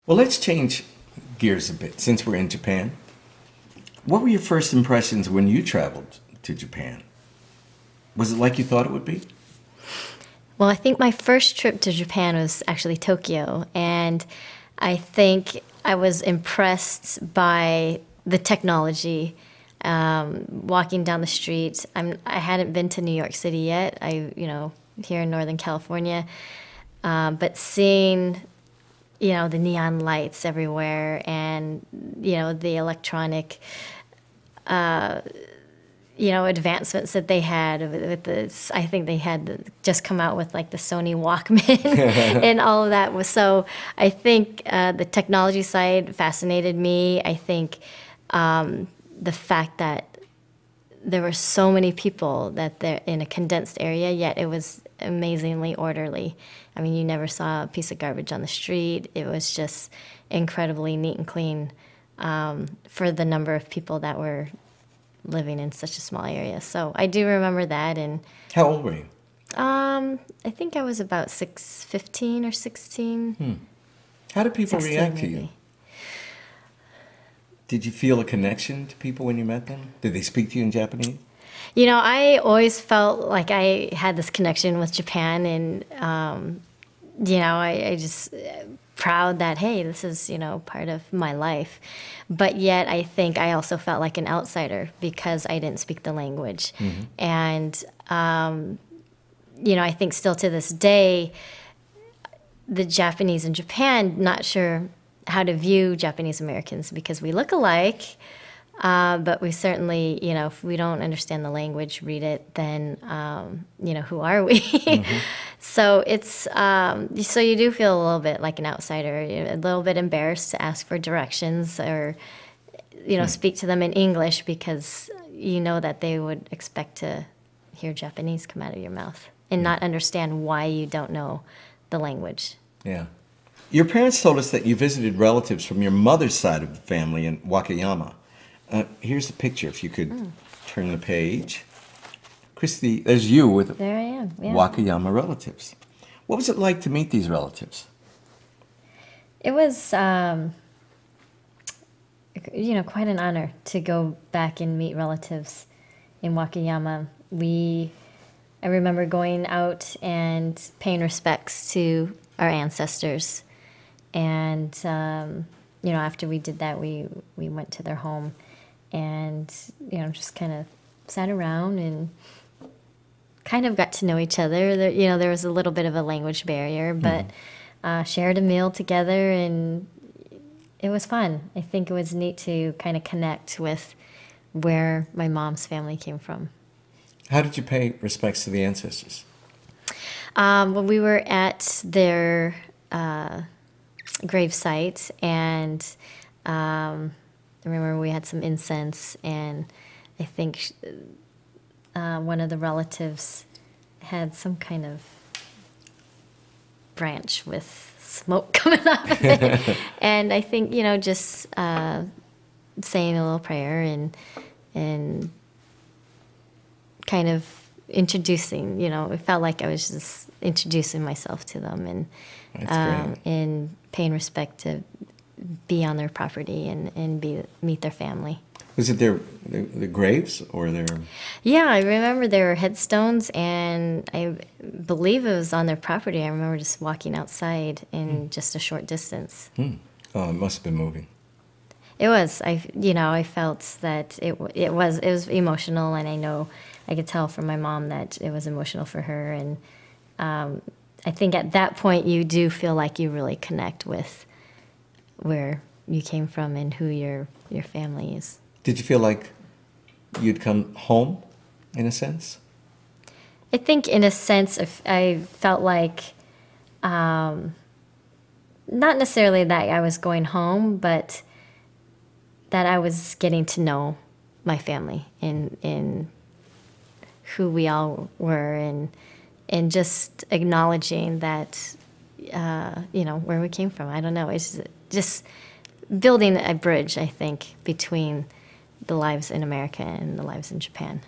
Well, let's change gears a bit since we're in Japan. What were your first impressions when you traveled to Japan? Was it like you thought it would be? Well, I think my first trip to Japan was actually Tokyo, and I think I was impressed by the technology. Walking down the street, I hadn't been to New York City yet. Here in Northern California, but seeing, the neon lights everywhere, and the electronic, advancements that they had with this. I think they had just come out with like the Sony Walkman and all of that. So I think the technology side fascinated me. I think the fact that there were so many people that they're in a condensed area, yet it was amazingly orderly. I mean, you never saw a piece of garbage on the street. It was just incredibly neat and clean for the number of people that were living in such a small area. So I do remember that. And How old were you? I think I was about 15 or 16. How did people 16 react to maybe. you? Did you feel a connection to people when you met them? Did they speak to you in Japanese? I always felt like I had this connection with Japan, and I just proud that, hey, this is part of my life. But yet I think I also felt like an outsider because I didn't speak the language. And I think still to this day, the Japanese in Japan, not sure how to view Japanese Americans because we look alike. But we certainly, if we don't understand the language, read it, then, who are we? So it's, so you do feel a little bit like an outsider, a little bit embarrassed to ask for directions or, speak to them in English because you know that they would expect to hear Japanese come out of your mouth and not understand why you don't know the language. Yeah. Your parents told us that you visited relatives from your mother's side of the family in Wakayama. Here's a picture, if you could turn the page. Kristi, there's you with There I am, yeah. Wakayama relatives. What was it like to meet these relatives? It was, quite an honor to go back and meet relatives in Wakayama. I remember going out and paying respects to our ancestors. And, after we did that, we went to their home and, just kind of sat around and kind of got to know each other. There was a little bit of a language barrier, but shared a meal together, and it was fun. I think it was neat to kind of connect with where my mom's family came from. How did you pay respects to the ancestors? Well, we were at their gravesite, and I remember we had some incense, and I think one of the relatives had some kind of branch with smoke coming out of it. And I think, just saying a little prayer and kind of introducing, it felt like I was just introducing myself to them and paying respect to be on their property and meet their family. Was it the graves or their... Yeah, I remember there were headstones, and I believe it was on their property. I remember just walking outside in just a short distance. Oh, it must have been moving. It was. I felt that it was emotional, and I know I could tell from my mom that it was emotional for her. And I think at that point you do feel like you really connect with where you came from and who your family is. Did you feel like you'd come home, in a sense? I think in a sense, I felt like, not necessarily that I was going home, but that I was getting to know my family and who we all were, and just acknowledging that, where we came from. I don't know. It's just building a bridge, I think, between the lives in America and the lives in Japan.